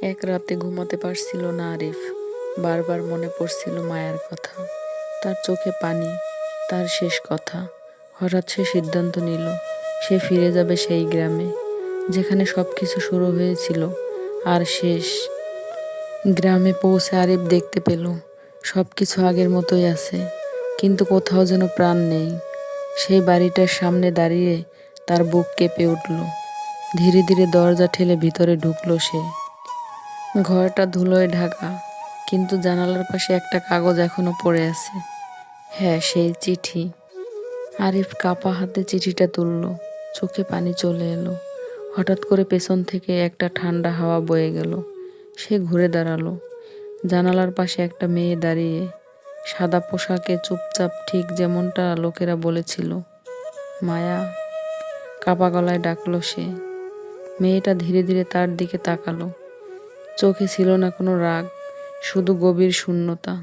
এক রাতে ঘুমাতে পারছিল না আরিফ। বারবার মনে পড়ছিল মায়ার কথা, তার চোখে পানি, তার শেষ কথা। হঠাৎ সে সিদ্ধান্ত নিল, সে ফিরে যাবে সেই গ্রামে যেখানে সবকিছু শুরু হয়েছিল আর শেষ। গ্রামে পৌঁছে আরিফ দেখতে পেল সবকিছু আগের মতোই আছে, কিন্তু কোথাও যেন প্রাণ নেই। সেই বাড়িটার সামনে দাঁড়িয়ে তার বুক কেঁপে উঠল। ধীরে ধীরে দরজা ঠেলে ভিতরে ঢুকলো সে। ঘরটা ধুলোয় ঢাকা, কিন্তু জানালার পাশে একটা কাগজ এখনো পড়ে আছে। হ্যাঁ, সেই চিঠি। আরিফ কাপা হাতে চিঠিটা তুলল, চোখে পানি চলে এলো। হঠাৎ করে পেছন থেকে একটা ঠান্ডা হাওয়া বয়ে গেল। সে ঘুরে দাঁড়ালো। জানালার পাশে একটা মেয়ে দাঁড়িয়ে, সাদা পোশাকে, চুপচাপ, ঠিক যেমনটা লোকেরা বলেছিল। মায়া, কাপা গলায় ডাকলো সে। মেয়েটা ধীরে ধীরে তার দিকে তাকালো। চোখে ছিল না কোনো রাগ, শুধু গভীর শূন্যতা।